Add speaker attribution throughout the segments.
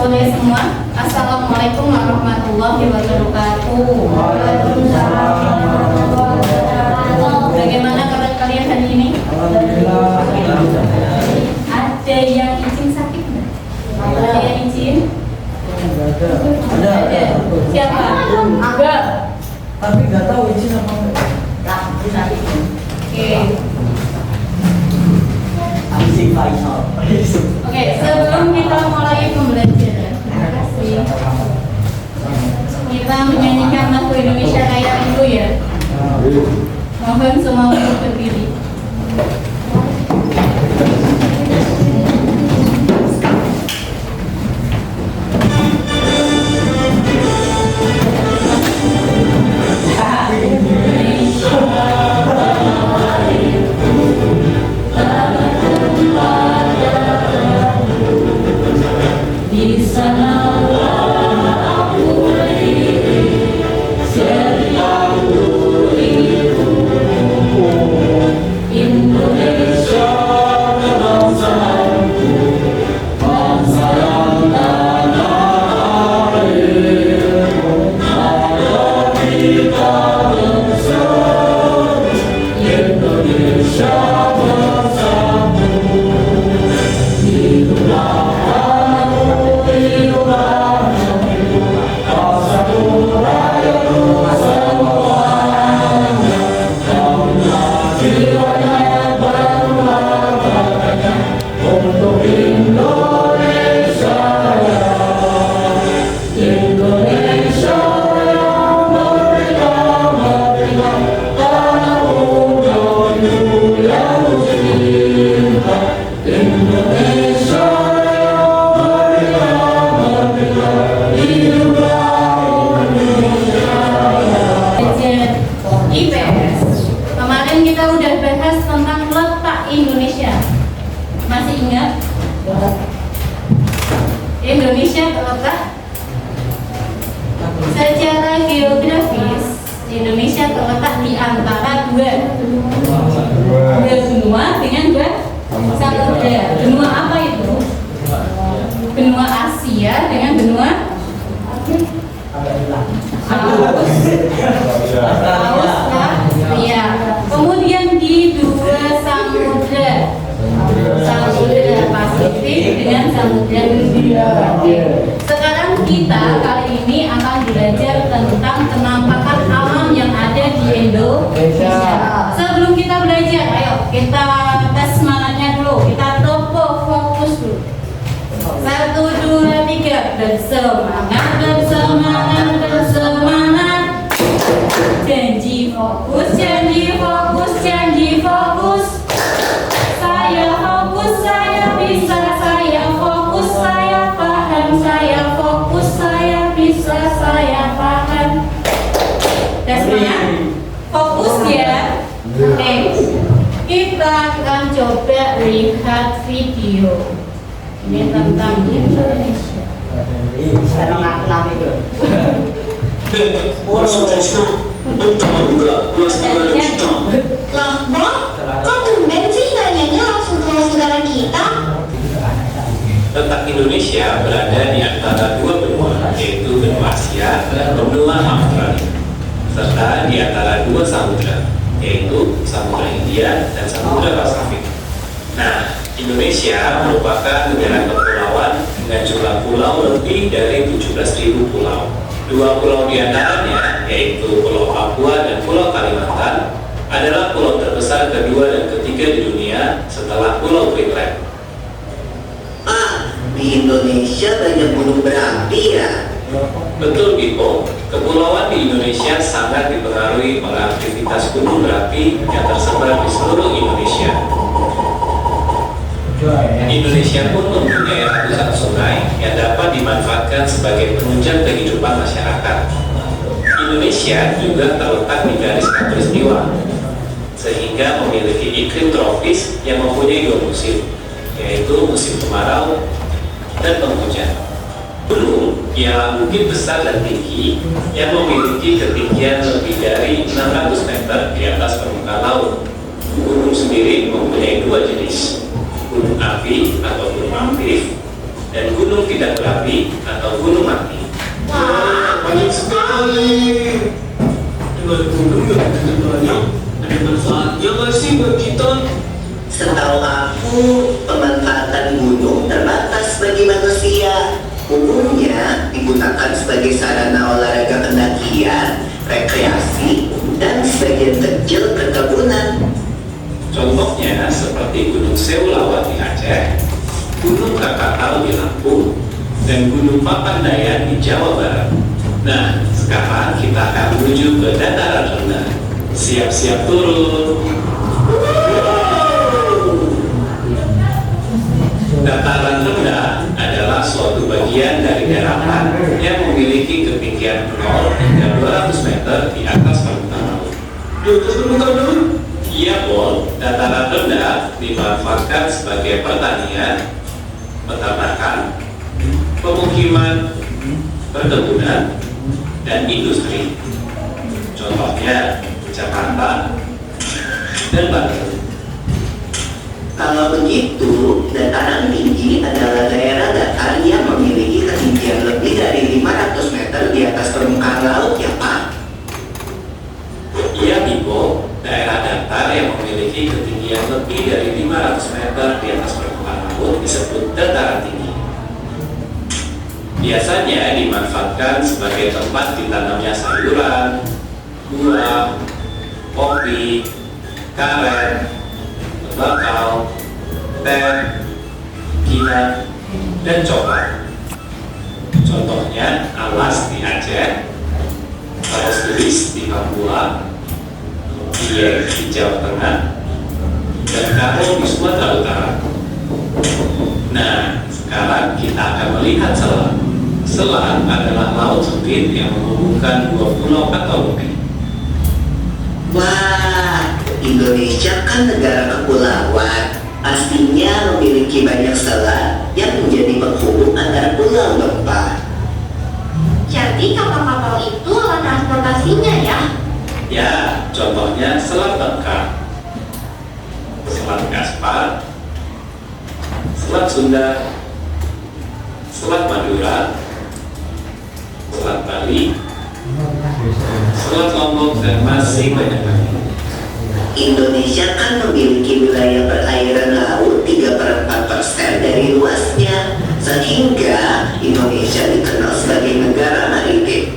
Speaker 1: oleh semua. Assalamualaikum warahmatullahi wabarakatuh. Bagaimana kabar kalian hari ini? Ada yang izin sakit nggak? Ada yang izin? Ada. Siapa? Enggak.
Speaker 2: Tapi nggak tahu izin apa enggak.
Speaker 1: Oke.
Speaker 2: Izin.
Speaker 1: Oke, sebelum kita mulai pembelajaran, kita menyanyikan lagu Indonesia Raya dulu ya. Mohon semua untuk berdiri. Di sana Indonesia terletak secara geografis. Indonesia terletak di antara dua benua dengan dua samudra. Benua apa itu? Benua Asia dengan benua Australia. Kemudian di dua samudra Pasifik dengan samudra Hindia. Sekarang kita kali ini akan belajar tentang penampakan alam yang ada di Indonesia. Sebelum kita belajar, ayo kita tes semangatnya dulu. Kita topo fokus dulu. 1, 2, 3, bersemangat, bersemangat, bersemangat. Janji fokus, janji fokus, janji fokus. Saya fokus, saya bisa, saya fokus, saya paham, saya fokus, saya bisa, saya paham. Udah semangat? Fokus ya. Oke. Kita akan coba lihat video. Ini tentang Indonesia.
Speaker 3: Untuk membuka kewaspadaran kita.
Speaker 4: Lah, Bang, kok tumben sih nanyanya langsung ke saudara kita?
Speaker 3: Letak Indonesia berada di antara dua benua, yaitu benua Asia dan benua Australia, serta di antara dua samudra, yaitu Samudra Hindia dan Samudra Pasifik. Nah, Indonesia merupakan negara kepulauan dengan jumlah pulau lebih dari 17.000 pulau. Dua pulau di antaranya, yaitu Pulau Papua dan Pulau Kalimantan, adalah pulau terbesar kedua dan ketiga di dunia setelah Pulau Greenland.
Speaker 5: Di Indonesia banyak gunung berapi ya?
Speaker 3: Betul, Bimo. Kepulauan di Indonesia sangat dipengaruhi oleh aktivitas gunung berapi yang tersebar di seluruh Indonesia. Indonesia pun mempunyai ratusan sungai yang dapat dimanfaatkan sebagai penunjang kehidupan masyarakat. Indonesia juga terletak di garis khatulistiwa, sehingga memiliki iklim tropis yang mempunyai dua musim, yaitu musim kemarau dan penghujan. Gunung ialah bukit besar dan tinggi yang memiliki ketinggian lebih dari 600 meter di atas permukaan laut. Gunung sendiri mempunyai dua jenis, gunung api atau gunung aktif dan gunung tidak berapi atau gunung mati.
Speaker 4: Wah,
Speaker 6: Banyak sekali. Dengan gunung yang begitu banyak, ada manfaatnya nggak sih buat kita?
Speaker 5: Setahu aku, pemanfaatan gunung terbatas bagi manusia. Umumnya digunakan sebagai sarana olahraga pendakian, rekreasi, dan sebagian kecil perkebunan.
Speaker 3: Contohnya seperti Gunung Sewulawat di Aceh, Gunung Krakatau di Lampung, dan Gunung Papandayan di Jawa Barat. Nah, sekarang kita akan menuju ke dataran rendah. Siap-siap turun. Dataran rendah adalah suatu bagian dari daratan yang memiliki ketinggian 0 hingga 200 meter di atas permukaan laut.
Speaker 6: Di atas permukaan laut?
Speaker 3: Iya, Bol. Dataran rendah dimanfaatkan sebagai pertanian, peternakan, pemukiman, perkebunan, dan industri. Contohnya Jakarta dan Bandung.
Speaker 5: Kalau begitu, dataran tinggi adalah daerah datar yang memiliki ketinggian lebih dari 500 meter di atas permukaan laut, ya Pak?
Speaker 3: Iya, Bimo. Daerah datar yang memiliki ketinggian lebih dari 500 meter di atas permukaan laut disebut dataran tinggi. Biasanya dimanfaatkan sebagai tempat ditanamnya sayuran, buah, kopi, karet, tembakau, teh, kinam, dan coklat. Contohnya alas di Aceh, Paus Turis di Papua, Dieng di Jawa Tengah, dan Karo di Sumatera Utara. Nah, sekarang kita akan melihat selat. Selat adalah laut sempit yang menghubungkan dua pulau atau lebih.
Speaker 5: Wah, Indonesia kan negara kepulauan. Pastinya memiliki banyak selat yang menjadi penghubung antar pulau, dong, Pak.
Speaker 4: jadi kapal-kapal itu alat transportasinya ya?
Speaker 3: Ya, contohnya Selat Bangka, Selat Gaspar, Selat Sunda, Selat Madura, Selat Bali, Selat Lombok, dan masih banyak lagi.
Speaker 5: Indonesia kan memiliki wilayah perairan laut 3/4% dari luasnya, sehingga Indonesia dikenal sebagai negara maritim.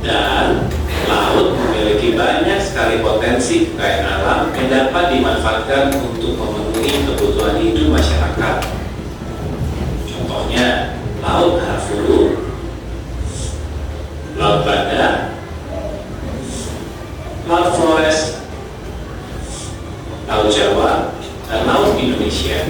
Speaker 3: Dan laut memiliki banyak sekali potensi kekayaan alam yang dapat dimanfaatkan untuk memenuhi kebutuhan hidup masyarakat. Contohnya Laut Harfuru, Laut Banda, Laut Flores, Laut Jawa, dan Laut Indonesia.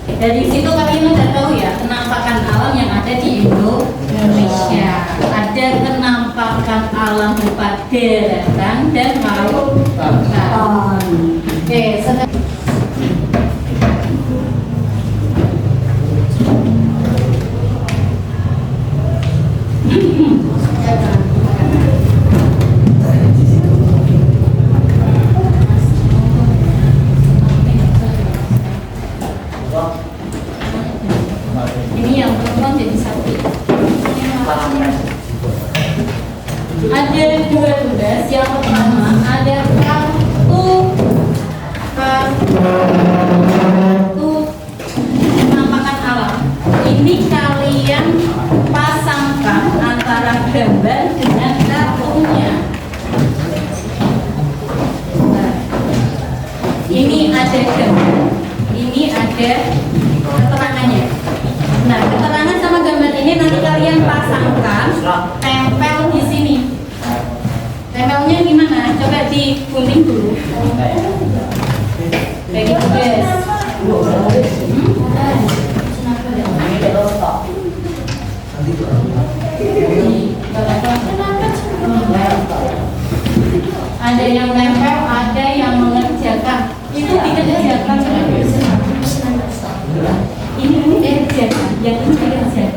Speaker 1: Dari situ kalian udah tahu ya penampakan alam yang ada di Indonesia. Ada penampakan alam berupa daratan dan lautan. Oke, sekarang ini yang perempuan jadi sapi. Ada dua tugas. Yang pertama ada kartu penampakan alam. Ini kalian pasangkan antara gambar dengan kartunya. Nah, ini ada gambar, ini ada keterangannya. Nah, keterangan sama gambar ini nanti kalian pasangkan, tempel di sini. Tempelnya gimana? Coba digunting dulu. Kayak gitu, guys. Ada yang nempel, ada yang mengerjakan. Itu dikerjakan. Ini kerjakan, yang ini kerjakan.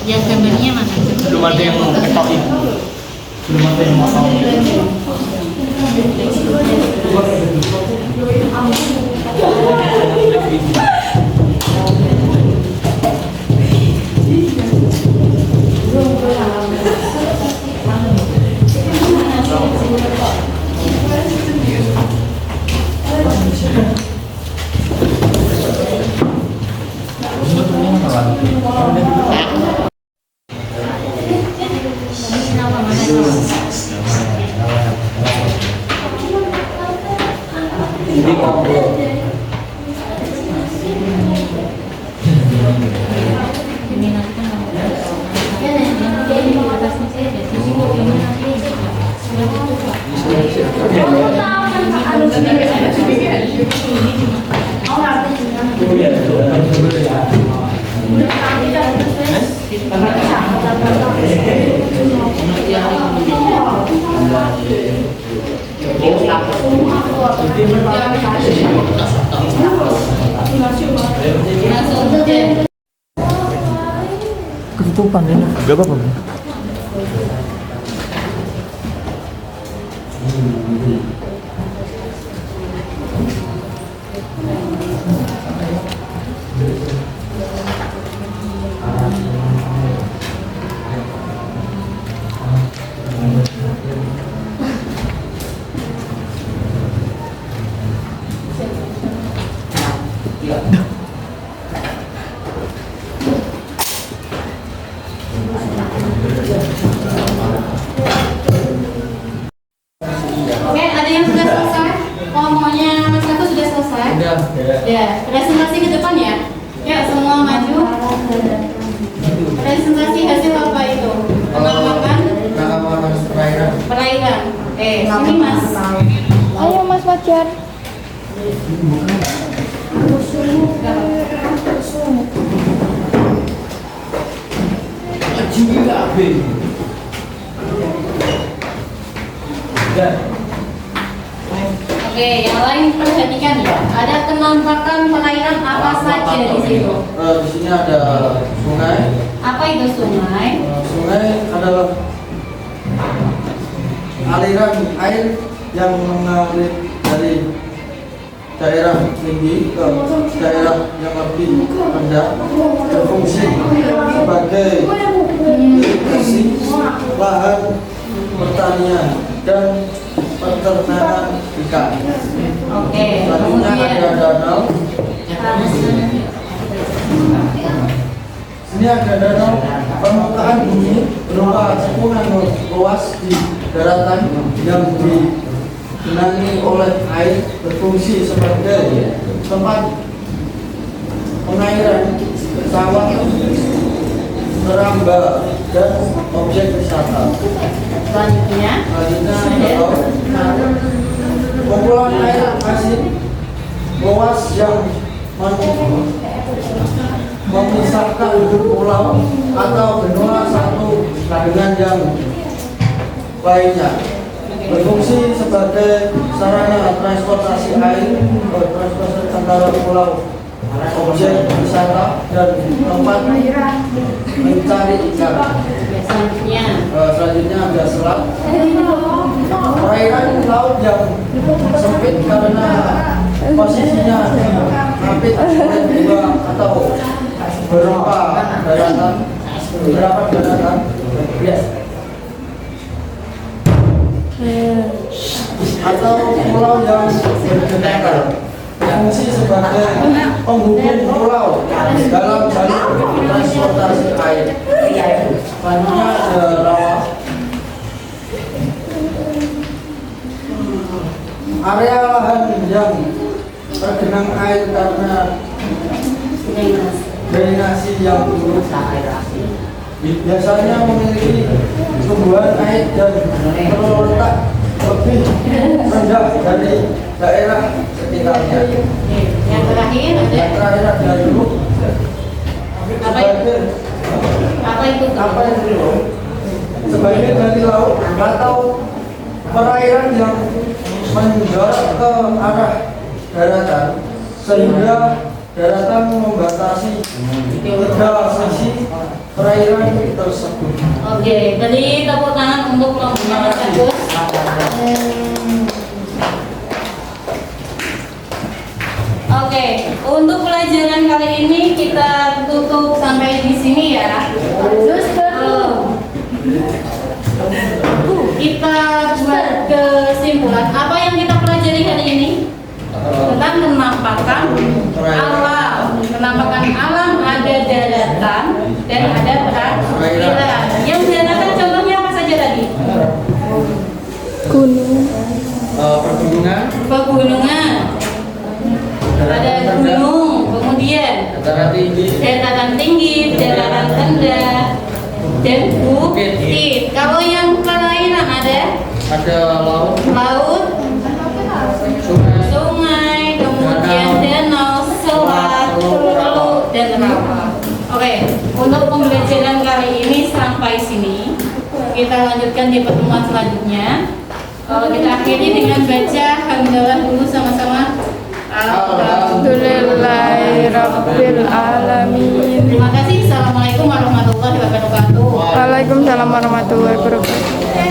Speaker 1: Yang gambarnya mana?
Speaker 7: Belum ada yang ngetokin. Belum ada yang ngetokin.
Speaker 2: Ketutupan ini.
Speaker 7: Gak apa-apa.
Speaker 1: Oke, ada yang sudah selesai? Pokoknya Mas Kato sudah selesai? Ya, presentasi ke depan ya? Ya, semua maju. Presentasi hasil apa itu? Penampakan? Perairan. Sini Mas.
Speaker 8: Ayo Mas Fajar.
Speaker 1: Oke, yang lain perhatikan ya. Ada penampakan perairan apa saja di situ?
Speaker 2: Di sini ada sungai.
Speaker 1: Apa itu sungai?
Speaker 2: Sungai adalah aliran air yang mengalir dari daerah tinggi ke daerah yang lebih rendah, berfungsi sebagai irigasi lahan pertanian dan peternakan ikan.
Speaker 1: Oke,
Speaker 2: Selanjutnya ada danau. Ini ada danau permukaan bumi berupa cekungan luas di daratan yang digenangi oleh air, berfungsi sebagai tempat pengairan sawah, keramba, dan objek wisata.
Speaker 1: Selanjutnya
Speaker 2: kumpulan air asin luas yang memisahkan pulau atau benua satu dengan yang lainnya, berfungsi sebagai sarana transportasi air, transportasi antara pulau objek wisata dan tempat mencari ikan. Selanjutnya ada selat. Perairan laut yang sempit karena posisinya hampir oleh dua atau beberapa daratan. Atau pulau yang berdekatan fungsi sebagai penghubung pulau dalam jalur transportasi air. Selanjutnya ada rawa. Area lahan yang tergenang air karena drainase yang buruk biasanya memiliki tumbuhan air dan terletak lebih rendah dari daerah sekitarnya.
Speaker 1: Yang terakhir ada
Speaker 2: Yang terakhir ada dulu
Speaker 1: apa itu?
Speaker 2: sebagai dari laut atau perairan yang menjorok ke arah daratan sehingga daratan membatasi tiga sisi perairan tersebut.
Speaker 1: Oke, beri tepuk tangan untuk kelompok Mas Agus. Oke, untuk pelajaran kali ini kita tutup sampai di sini ya. Kita buat kesimpulan apa yang kita pelajari hari ini tentang penampakan alam. Penampakan alam ada daratan dan ada perairan. Yang daratan contohnya apa saja tadi?
Speaker 8: Gunung.
Speaker 1: Pegunungan. Ada gunung, kemudian dataran tinggi, dataran rendah, dan bukit. Kalau yang perairan ada laut, sungai, kemudian danau, selat, teluk, dan rawa. Oke, untuk pembelajaran kali ini sampai sini. Kita lanjutkan di pertemuan selanjutnya. Kita akhiri dengan baca hamdalah dulu sama-sama.
Speaker 8: Alhamdulillahirabbil alamin.
Speaker 1: Terima kasih. Assalamualaikum warahmatullahi wabarakatuh.
Speaker 8: Waalaikumsalam warahmatullahi wabarakatuh.